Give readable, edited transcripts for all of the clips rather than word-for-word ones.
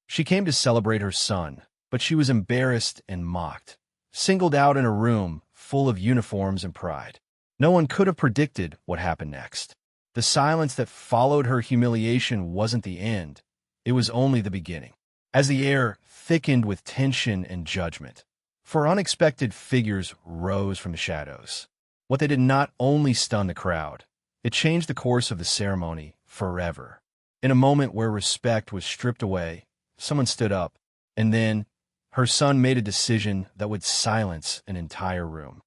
She came to celebrate her son, but she was embarrassed and mocked, singled out in a room full of uniforms and pride. No one could have predicted what happened next. The silence that followed her humiliation wasn't the end. It was only the beginning. As the air thickened with tension and judgment, four unexpected figures rose from the shadows. What they did not only stun the crowd, it changed the course of the ceremony forever. In a moment where respect was stripped away, someone stood up, and then her son made a decision that would silence an entire room.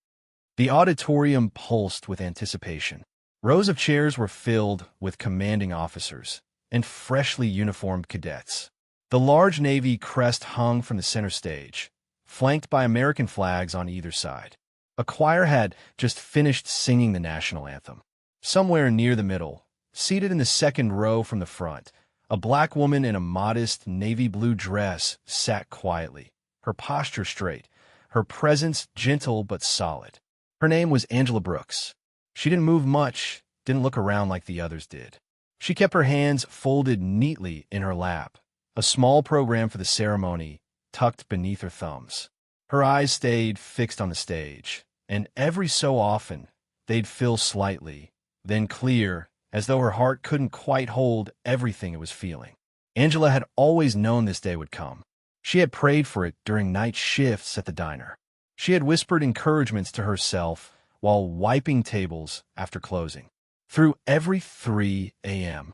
The auditorium pulsed with anticipation. Rows of chairs were filled with commanding officers and freshly uniformed cadets. The large Navy crest hung from the center stage, flanked by American flags on either side. A choir had just finished singing the national anthem. Somewhere near the middle, seated in the second row from the front, a black woman in a modest navy blue dress sat quietly, her posture straight, her presence gentle but solid. Her name was Angela Brooks. She didn't move much, didn't look around like the others did. She kept her hands folded neatly in her lap, a small program for the ceremony tucked beneath her thumbs. Her eyes stayed fixed on the stage, and every so often they'd fill slightly, then clear, as though her heart couldn't quite hold everything it was feeling. Angela had always known this day would come. She had prayed for it during night shifts at the diner. She had whispered encouragements to herself while wiping tables after closing. Through every 3 a.m.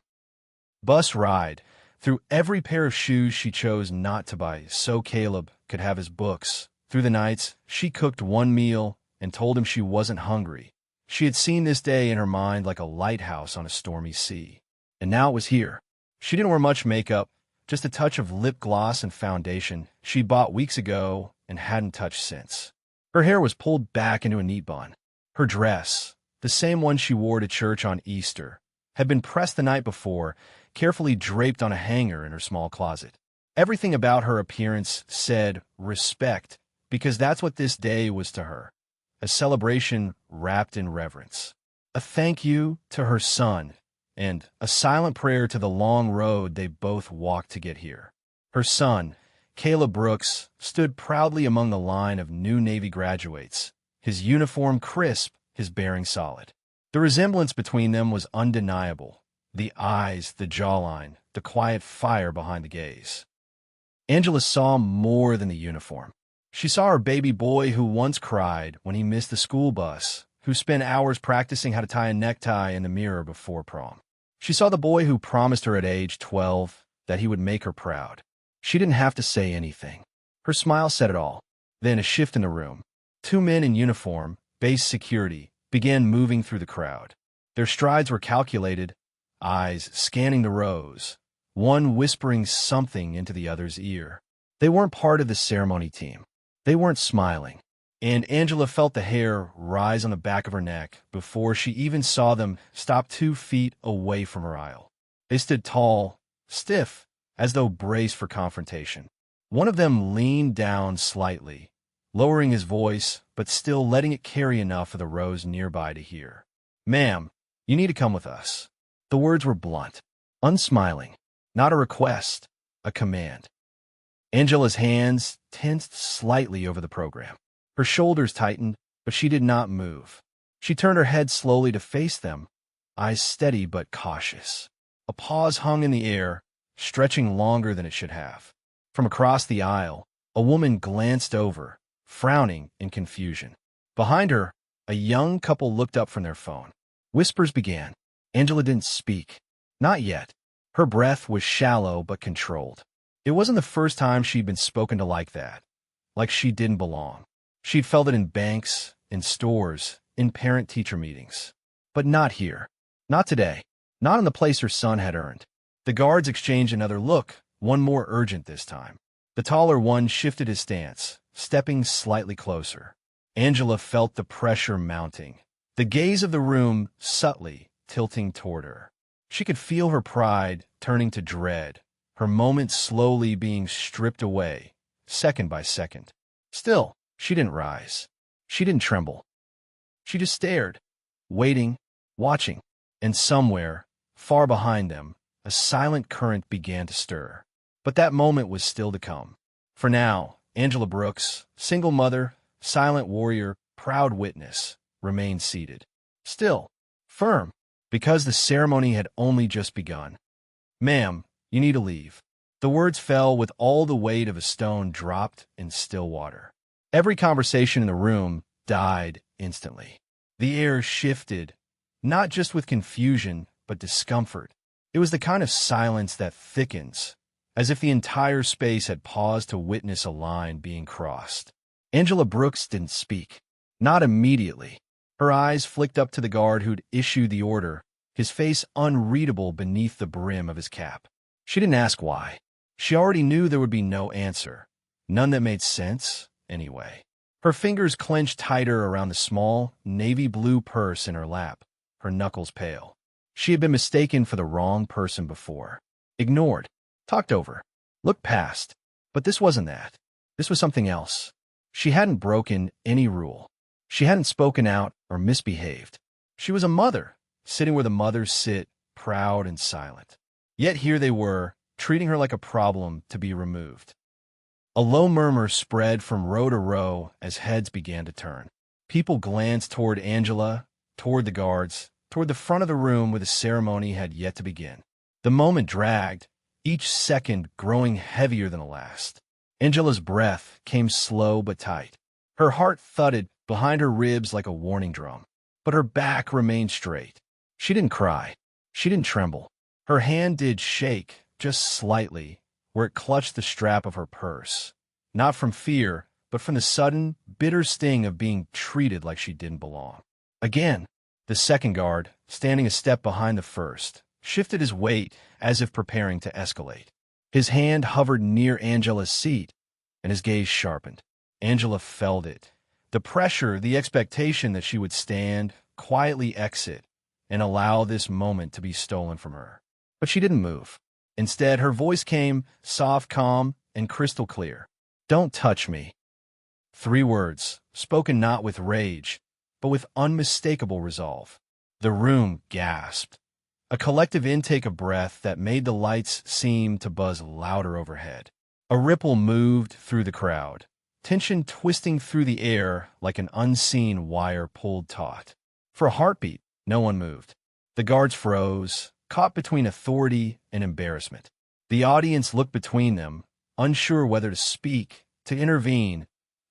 bus ride, through every pair of shoes she chose not to buy so Caleb could have his books, through the nights she cooked one meal and told him she wasn't hungry. She had seen this day in her mind like a lighthouse on a stormy sea. And now it was here. She didn't wear much makeup, just a touch of lip gloss and foundation she bought weeks ago and hadn't touched since. Her hair was pulled back into a neat bun. Her dress, the same one she wore to church on Easter, had been pressed the night before, carefully draped on a hanger in her small closet. Everything about her appearance said respect, because that's what this day was to her. A celebration wrapped in reverence. A thank you to her son, and a silent prayer to the long road they both walked to get here. Her son, Caleb Brooks, stood proudly among the line of new Navy graduates, his uniform crisp, his bearing solid. The resemblance between them was undeniable. The eyes, the jawline, the quiet fire behind the gaze. Angela saw more than the uniform. She saw her baby boy who once cried when he missed the school bus, who spent hours practicing how to tie a necktie in the mirror before prom. She saw the boy who promised her at age 12 that he would make her proud. She didn't have to say anything. Her smile said it all. Then a shift in the room. 2 men in uniform, base security, began moving through the crowd. Their strides were calculated, eyes scanning the rows, one whispering something into the other's ear. They weren't part of the ceremony team. They weren't smiling. And Angela felt the hair rise on the back of her neck before she even saw them stop 2 feet away from her aisle. They stood tall, stiff, as though braced for confrontation. One of them leaned down slightly, lowering his voice, but still letting it carry enough for the rows nearby to hear. "Ma'am, you need to come with us." The words were blunt, unsmiling, not a request, a command. Angela's hands tensed slightly over the program. Her shoulders tightened, but she did not move. She turned her head slowly to face them, eyes steady but cautious. A pause hung in the air, stretching longer than it should have. From across the aisle, a woman glanced over, frowning in confusion. Behind her, a young couple looked up from their phone. Whispers began. Angela didn't speak. Not yet. Her breath was shallow but controlled. It wasn't the first time she'd been spoken to like that, like she didn't belong. She'd felt it in banks, in stores, in parent-teacher meetings. But not here. Not today. Not in the place her son had earned. The guards exchanged another look, one more urgent this time. The taller one shifted his stance, stepping slightly closer. Angela felt the pressure mounting, the gaze of the room subtly tilting toward her. She could feel her pride turning to dread, her moment slowly being stripped away, second by second. Still, she didn't rise. She didn't tremble. She just stared, waiting, watching, and somewhere, far behind them, a silent current began to stir. But that moment was still to come. For now, Angela Brooks, single mother, silent warrior, proud witness, remained seated. Still, firm, because the ceremony had only just begun. "Ma'am, you need to leave." The words fell with all the weight of a stone dropped in still water. Every conversation in the room died instantly. The air shifted, not just with confusion, but discomfort. It was the kind of silence that thickens, as if the entire space had paused to witness a line being crossed. Angela Brooks didn't speak. Not immediately. Her eyes flicked up to the guard who'd issued the order, his face unreadable beneath the brim of his cap. She didn't ask why. She already knew there would be no answer. None that made sense, anyway. Her fingers clenched tighter around the small, navy blue purse in her lap, her knuckles pale. She had been mistaken for the wrong person before. Ignored, talked over, looked past. But this wasn't that. This was something else. She hadn't broken any rule. She hadn't spoken out or misbehaved. She was a mother, sitting where the mothers sit, proud and silent. Yet here they were, treating her like a problem to be removed. A low murmur spread from row to row as heads began to turn. People glanced toward Angela, toward the guards, toward the front of the room where the ceremony had yet to begin. The moment dragged, each second growing heavier than the last. Angela's breath came slow but tight. Her heart thudded behind her ribs like a warning drum, but her back remained straight. She didn't cry. She didn't tremble. Her hand did shake, just slightly, where it clutched the strap of her purse. Not from fear, but from the sudden, bitter sting of being treated like she didn't belong. Again, the second guard, standing a step behind the first, shifted his weight as if preparing to escalate. His hand hovered near Angela's seat, and his gaze sharpened. Angela felt it. The pressure, the expectation that she would stand, quietly exit, and allow this moment to be stolen from her. But she didn't move. Instead, her voice came soft, calm, and crystal clear. "Don't touch me." 3 words, spoken not with rage, but with unmistakable resolve. The room gasped. A collective intake of breath that made the lights seem to buzz louder overhead. A ripple moved through the crowd, tension twisting through the air like an unseen wire pulled taut. For a heartbeat, no one moved. The guards froze, caught between authority and embarrassment. The audience looked between them, unsure whether to speak, to intervene,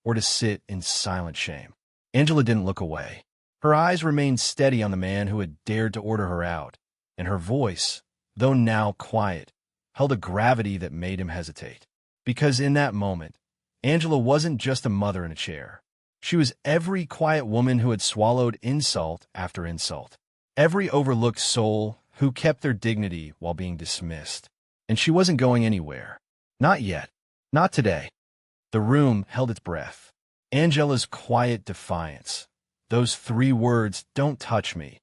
or to sit in silent shame. Angela didn't look away. Her eyes remained steady on the man who had dared to order her out, and her voice, though now quiet, held a gravity that made him hesitate. Because in that moment, Angela wasn't just a mother in a chair. She was every quiet woman who had swallowed insult after insult. Every overlooked soul who kept their dignity while being dismissed. And she wasn't going anywhere. Not yet. Not today. The room held its breath. Angela's quiet defiance, those 3 words, "Don't touch me,"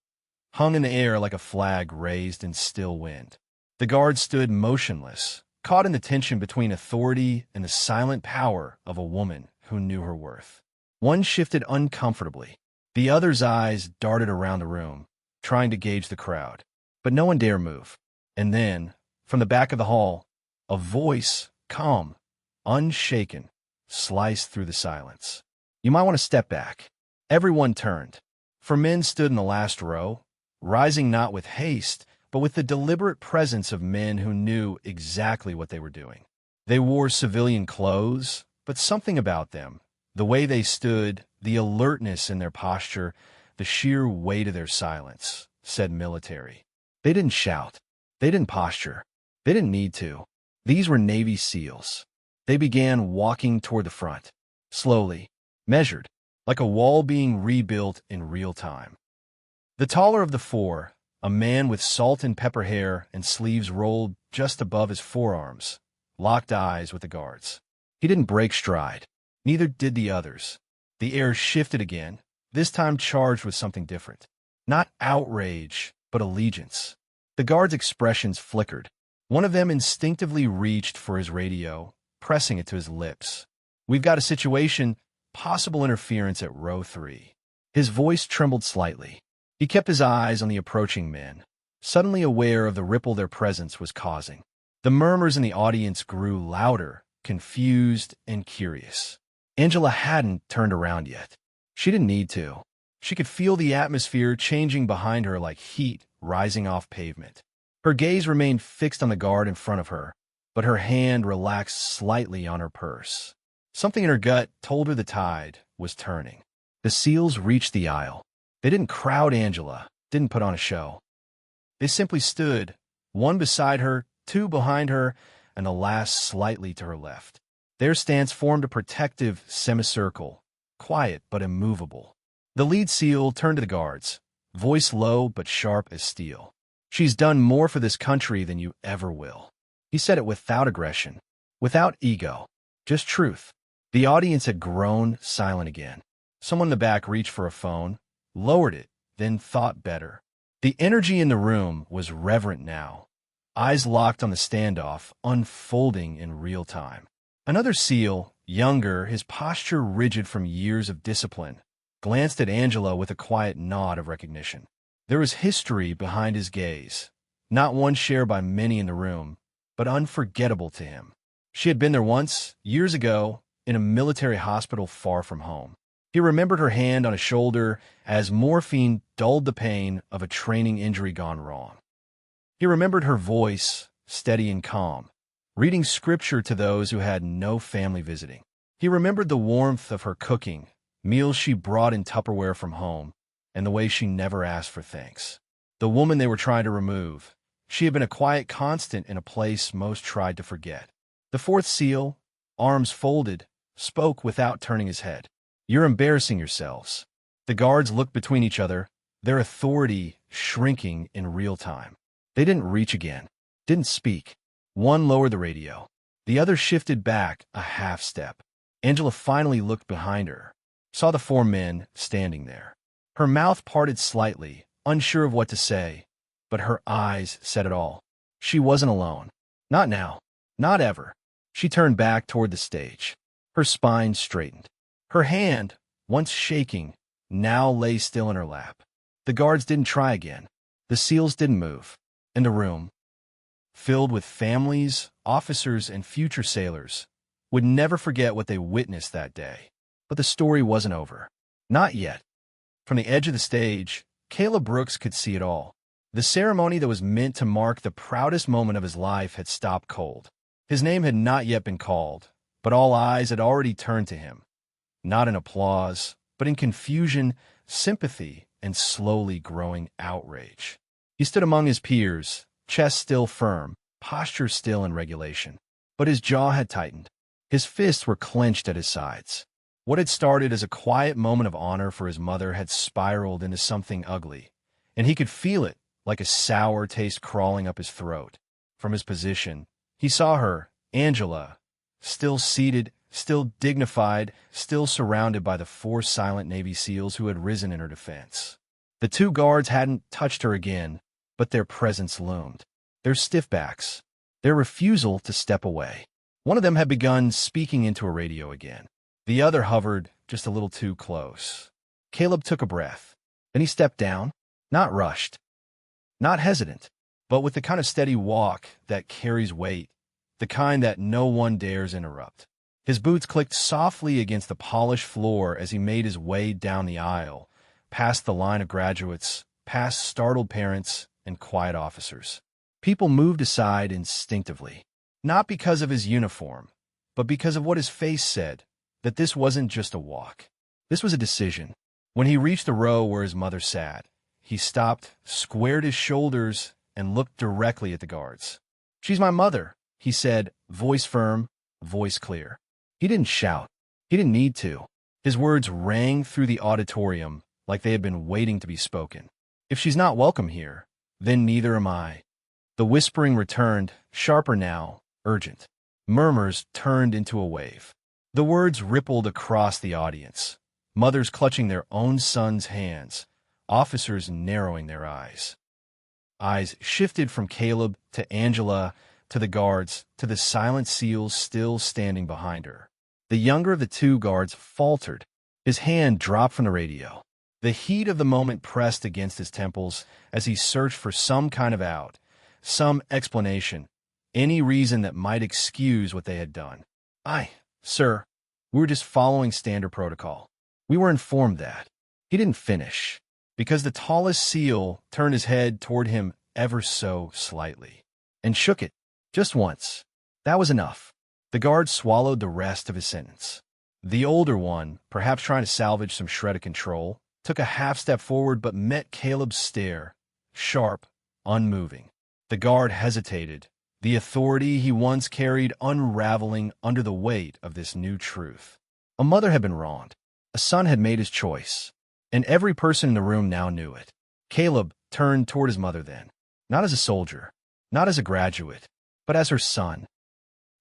hung in the air like a flag raised in still wind. The guard stood motionless, caught in the tension between authority and the silent power of a woman who knew her worth. One shifted uncomfortably. The other's eyes darted around the room, trying to gauge the crowd. But no one dare move. And then, from the back of the hall, a voice, calm, unshaken, sliced through the silence. "You might want to step back." Everyone turned. 4 men stood in the last row, rising not with haste, but with the deliberate presence of men who knew exactly what they were doing. They wore civilian clothes, but something about them, the way they stood, the alertness in their posture, the sheer weight of their silence, said military. They didn't shout. They didn't posture. They didn't need to. These were Navy SEALs. They began walking toward the front, slowly, measured, like a wall being rebuilt in real time. The taller of the 4, a man with salt and pepper hair and sleeves rolled just above his forearms, locked eyes with the guards. He didn't break stride. Neither did the others. The air shifted again, this time charged with something different. Not outrage, but allegiance. The guards' expressions flickered. One of them instinctively reached for his radio, pressing it to his lips. "We've got a situation, possible interference at row 3. His voice trembled slightly. He kept his eyes on the approaching men, suddenly aware of the ripple their presence was causing. The murmurs in the audience grew louder, confused, and curious. Angela hadn't turned around yet. She didn't need to. She could feel the atmosphere changing behind her like heat rising off pavement. Her gaze remained fixed on the guard in front of her, but her hand relaxed slightly on her purse. Something in her gut told her the tide was turning. The SEALs reached the aisle. They didn't crowd Angela, didn't put on a show. They simply stood, one beside her, two behind her, and the last slightly to her left. Their stance formed a protective semicircle, quiet but immovable. The lead SEAL turned to the guards, voice low but sharp as steel. "She's done more for this country than you ever will." He said it without aggression, without ego, just truth. The audience had grown silent again. Someone in the back reached for a phone, lowered it, then thought better. The energy in the room was reverent now, eyes locked on the standoff, unfolding in real time. Another SEAL, younger, his posture rigid from years of discipline, glanced at Angela with a quiet nod of recognition. There was history behind his gaze, not one shared by many in the room, but unforgettable to him. She had been there once, years ago, in a military hospital far from home. He remembered her hand on his shoulder as morphine dulled the pain of a training injury gone wrong. He remembered her voice, steady and calm, reading scripture to those who had no family visiting. He remembered the warmth of her cooking, meals she brought in Tupperware from home, and the way she never asked for thanks. The woman they were trying to remove, she had been a quiet constant in a place most tried to forget. The fourth SEAL, arms folded, spoke without turning his head. "You're embarrassing yourselves." The guards looked between each other, their authority shrinking in real time. They didn't reach again, didn't speak. One lowered the radio. The other shifted back a half step. Angela finally looked behind her, saw the four men standing there. Her mouth parted slightly, unsure of what to say, but her eyes said it all. She wasn't alone. Not now. Not ever. She turned back toward the stage. Her spine straightened. Her hand, once shaking, now lay still in her lap. The guards didn't try again. The SEALs didn't move. And the room, filled with families, officers, and future sailors, would never forget what they witnessed that day. But the story wasn't over. Not yet. From the edge of the stage, Caleb Brooks could see it all. The ceremony that was meant to mark the proudest moment of his life had stopped cold. His name had not yet been called, but all eyes had already turned to him. Not in applause, but in confusion, sympathy, and slowly growing outrage. He stood among his peers, chest still firm, posture still in regulation. But his jaw had tightened. His fists were clenched at his sides. What had started as a quiet moment of honor for his mother had spiraled into something ugly, and he could feel it like a sour taste crawling up his throat. From his position, he saw her, Angela, still seated, still dignified, still surrounded by the four silent Navy SEALs who had risen in her defense. The two guards hadn't touched her again, but their presence loomed. Their stiff backs, their refusal to step away. One of them had begun speaking into a radio again. The other hovered just a little too close. Caleb took a breath. Then he stepped down, not rushed, not hesitant, but with the kind of steady walk that carries weight, the kind that no one dares interrupt. His boots clicked softly against the polished floor as he made his way down the aisle, past the line of graduates, past startled parents and quiet officers. People moved aside instinctively, not because of his uniform, but because of what his face said, that this wasn't just a walk. This was a decision. When he reached the row where his mother sat, he stopped, squared his shoulders, and looked directly at the guards. "She's my mother," he said, voice firm, voice clear. He didn't shout. He didn't need to. His words rang through the auditorium like they had been waiting to be spoken. "If she's not welcome here, then neither am I." The whispering returned, sharper now, urgent. Murmurs turned into a wave. The words rippled across the audience, mothers clutching their own sons' hands, officers narrowing their eyes. Eyes shifted from Caleb to Angela, to the guards, to the silent SEALs still standing behind her. The younger of the two guards faltered. His hand dropped from the radio. The heat of the moment pressed against his temples as he searched for some kind of out, some explanation, any reason that might excuse what they had done. Sir, we were just following standard protocol. We were informed that. He didn't finish, because the tallest seal turned his head toward him ever so slightly, and shook it, just once. That was enough. The guard swallowed the rest of his sentence. The older one, perhaps trying to salvage some shred of control, took a half step forward but met Caleb's stare, sharp, unmoving. The guard hesitated, the authority he once carried unraveling under the weight of this new truth. A mother had been wronged. A son had made his choice, and every person in the room now knew it. Caleb turned toward his mother then, not as a soldier, not as a graduate, but as her son.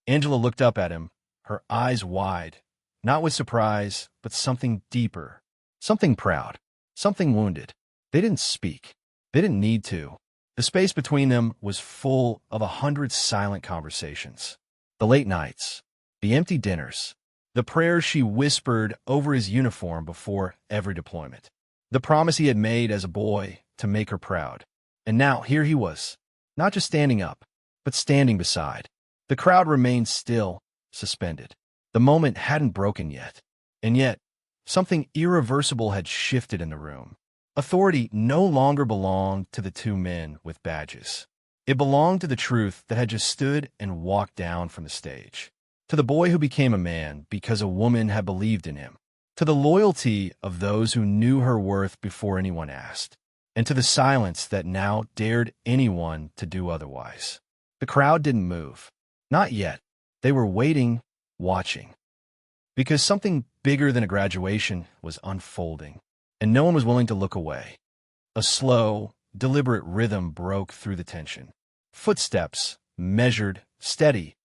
Angela looked up at him, her eyes wide, not with surprise, but something deeper, something proud, something wounded. They didn't speak. They didn't need to. The space between them was full of 100 silent conversations. The late nights, the empty dinners, the prayers she whispered over his uniform before every deployment, the promise he had made as a boy to make her proud. And now here he was, not just standing up, but standing beside. The crowd remained still, suspended. The moment hadn't broken yet. And yet, something irreversible had shifted in the room. Authority no longer belonged to the two men with badges. It belonged to the truth that had just stood and walked down from the stage. To the boy who became a man because a woman had believed in him. To the loyalty of those who knew her worth before anyone asked. And to the silence that now dared anyone to do otherwise. The crowd didn't move. Not yet. They were waiting, watching. Because something bigger than a graduation was unfolding. And no one was willing to look away. A slow, deliberate rhythm broke through the tension. Footsteps, measured, steady,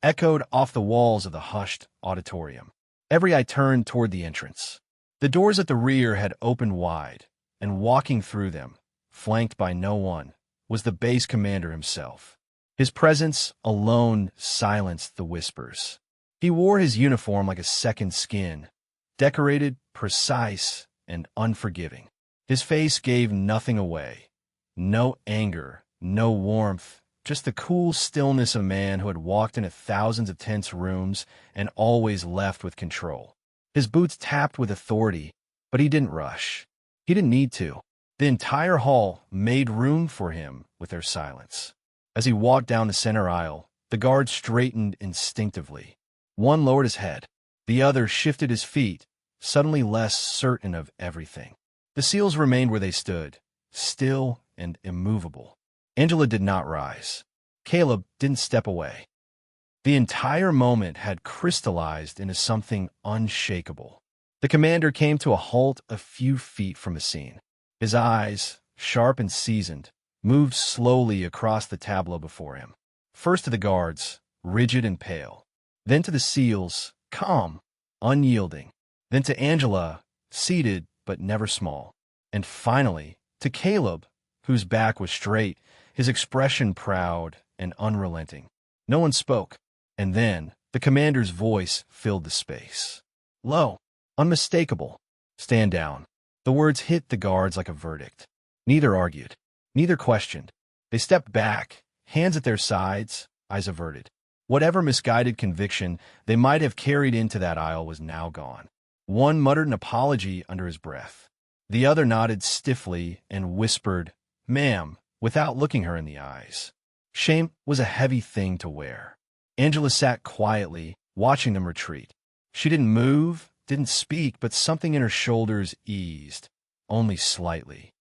echoed off the walls of the hushed auditorium. Every eye turned toward the entrance. The doors at the rear had opened wide, and walking through them, flanked by no one, was the base commander himself. His presence alone silenced the whispers. He wore his uniform like a second skin, decorated, precise, and unforgiving. His face gave nothing away. No anger, no warmth, just the cool stillness of a man who had walked into thousands of tense rooms and always left with control. His boots tapped with authority, but he didn't rush. He didn't need to. The entire hall made room for him with their silence. As he walked down the center aisle, the guard straightened instinctively. One lowered his head. The other shifted his feet, suddenly less certain of everything. The seals remained where they stood, still and immovable. Angela did not rise. Caleb didn't step away. The entire moment had crystallized into something unshakable. The commander came to a halt a few feet from the scene. His eyes, sharp and seasoned, moved slowly across the tableau before him. First to the guards, rigid and pale. Then to the seals, calm, unyielding. Then to Angela, seated but never small. And finally, to Caleb, whose back was straight, his expression proud and unrelenting. No one spoke. And then, the commander's voice filled the space. Low, unmistakable. Stand down. The words hit the guards like a verdict. Neither argued. Neither questioned. They stepped back, hands at their sides, eyes averted. Whatever misguided conviction they might have carried into that aisle was now gone. One muttered an apology under his breath. The other nodded stiffly and whispered, "Ma'am," without looking her in the eyes. Shame was a heavy thing to wear. Angela sat quietly, watching them retreat. She didn't move, didn't speak, but something in her shoulders eased, only slightly.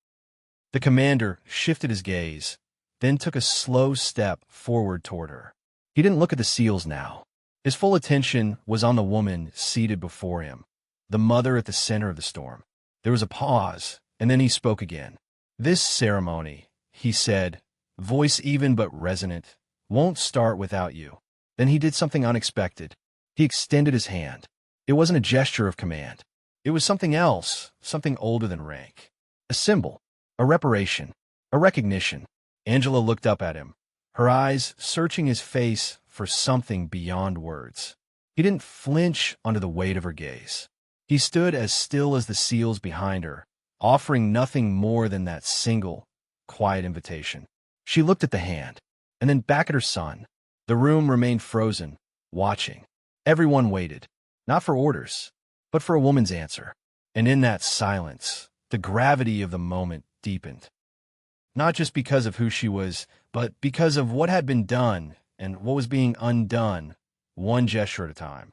The commander shifted his gaze, then took a slow step forward toward her. He didn't look at the seals now. His full attention was on the woman seated before him, the mother at the center of the storm. There was a pause, and then he spoke again. "This ceremony," he said, voice even but resonant, "won't start without you." Then he did something unexpected. He extended his hand. It wasn't a gesture of command. It was something else, something older than rank. A symbol, a reparation, a recognition. Angela looked up at him, her eyes searching his face for something beyond words. He didn't flinch under the weight of her gaze. He stood as still as the seals behind her, offering nothing more than that single, quiet invitation. She looked at the hand, and then back at her son. The room remained frozen, watching. Everyone waited, not for orders, but for a woman's answer. And in that silence, the gravity of the moment deepened. Not just because of who she was, but because of what had been done and what was being undone, one gesture at a time.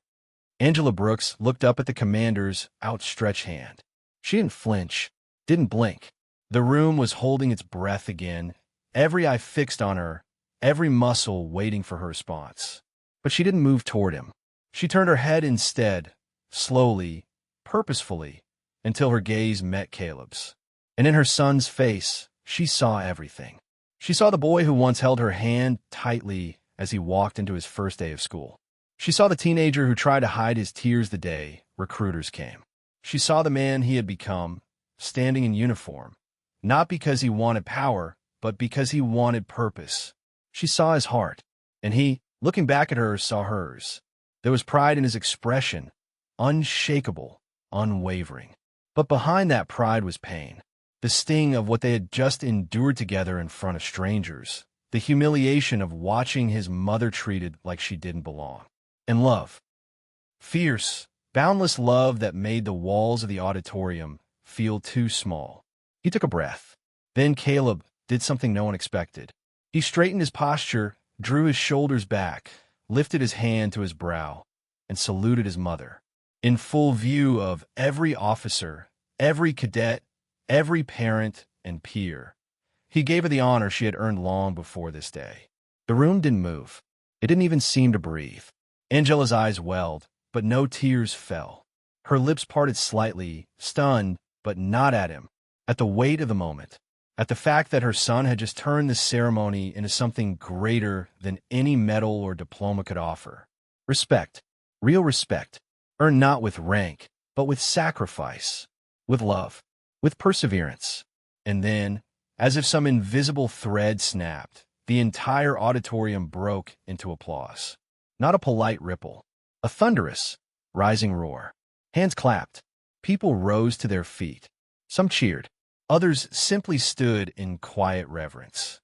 Angela Brooks looked up at the commander's outstretched hand. She didn't flinch, didn't blink. The room was holding its breath again, every eye fixed on her, every muscle waiting for her response. But she didn't move toward him. She turned her head instead, slowly, purposefully, until her gaze met Caleb's. And in her son's face, she saw everything. She saw the boy who once held her hand tightly as he walked into his first day of school. She saw the teenager who tried to hide his tears the day recruiters came. She saw the man he had become, standing in uniform, not because he wanted power, but because he wanted purpose. She saw his heart, and he, looking back at her, saw hers. There was pride in his expression, unshakable, unwavering. But behind that pride was pain, the sting of what they had just endured together in front of strangers, the humiliation of watching his mother treated like she didn't belong. And love. Fierce, boundless love that made the walls of the auditorium feel too small. He took a breath. Then Caleb did something no one expected. He straightened his posture, drew his shoulders back, lifted his hand to his brow, and saluted his mother. In full view of every officer, every cadet, every parent and peer, he gave her the honor she had earned long before this day. The room didn't move. It didn't even seem to breathe. Angela's eyes welled, but no tears fell. Her lips parted slightly, stunned, but not at him, at the weight of the moment, at the fact that her son had just turned this ceremony into something greater than any medal or diploma could offer. Respect, real respect, earned not with rank, but with sacrifice, with love, with perseverance. And then, as if some invisible thread snapped, the entire auditorium broke into applause. Not a polite ripple, a thunderous, rising roar. Hands clapped. People rose to their feet. Some cheered. Others simply stood in quiet reverence.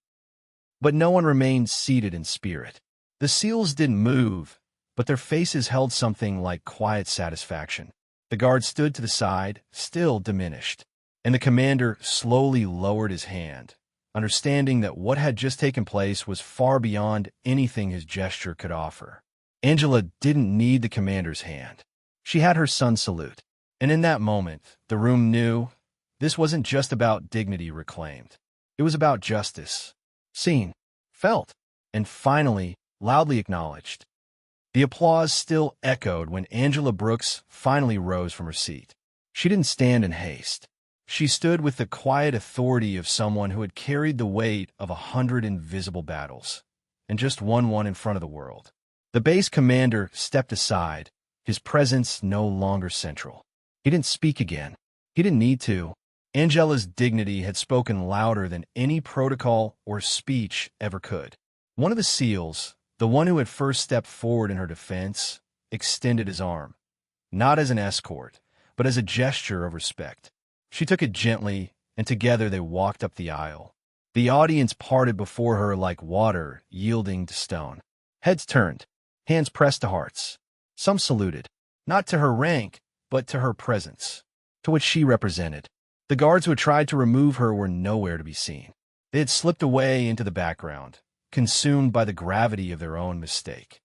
But no one remained seated in spirit. The SEALs didn't move, but their faces held something like quiet satisfaction. The guard stood to the side, still diminished, and the commander slowly lowered his hand, understanding that what had just taken place was far beyond anything his gesture could offer. Angela didn't need the commander's hand. She had her son's salute. And in that moment, the room knew this wasn't just about dignity reclaimed. It was about justice, seen, felt, and finally, loudly acknowledged. The applause still echoed when Angela Brooks finally rose from her seat. She didn't stand in haste. She stood with the quiet authority of someone who had carried the weight of 100 invisible battles and just won one in front of the world. The base commander stepped aside, his presence no longer central. He didn't speak again. He didn't need to. Angela's dignity had spoken louder than any protocol or speech ever could. One of the SEALs, the one who had first stepped forward in her defense, extended his arm, not as an escort, but as a gesture of respect. She took it gently, and together they walked up the aisle. The audience parted before her like water yielding to stone. Heads turned, hands pressed to hearts. Some saluted, not to her rank, but to her presence, to what she represented. The guards who had tried to remove her were nowhere to be seen. They had slipped away into the background, consumed by the gravity of their own mistake.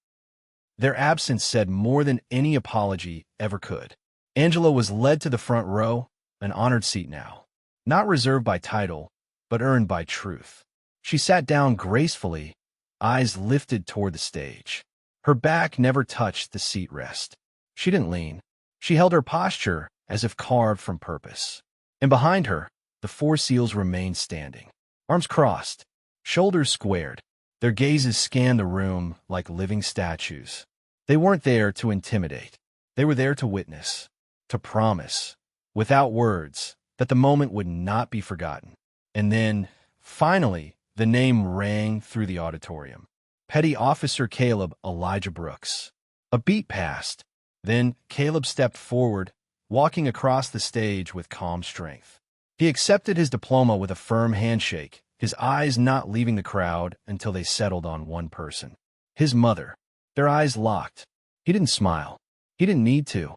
Their absence said more than any apology ever could. Angela was led to the front row, an honored seat now, not reserved by title, but earned by truth. She sat down gracefully, eyes lifted toward the stage. Her back never touched the seat rest. She didn't lean. She held her posture as if carved from purpose. And behind her, the 4 SEALs remained standing, arms crossed, shoulders squared. Their gazes scanned the room like living statues. They weren't there to intimidate. They were there to witness, to promise, without words, that the moment would not be forgotten. And then, finally, the name rang through the auditorium. Petty Officer Caleb Elijah Brooks. A beat passed. Then Caleb stepped forward, walking across the stage with calm strength. He accepted his diploma with a firm handshake, his eyes not leaving the crowd until they settled on one person. His mother. Their eyes locked. He didn't smile. He didn't need to.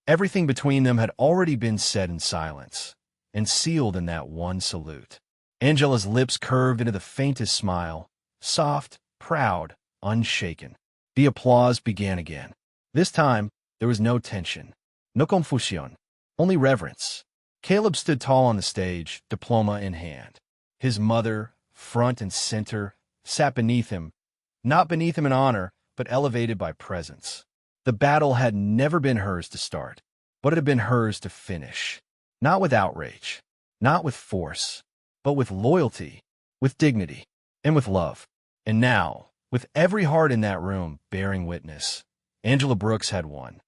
Everything between them had already been said in silence, and sealed in that one salute. Angela's lips curved into the faintest smile, soft, proud, unshaken. The applause began again. This time, there was no tension, no confusion, only reverence. Caleb stood tall on the stage, diploma in hand. His mother, front and center, sat beneath him, not beneath him in honor, but elevated by presence. The battle had never been hers to start, but it had been hers to finish. Not with outrage, not with force, but with loyalty, with dignity, and with love. And now, with every heart in that room bearing witness, Angela Brooks had won.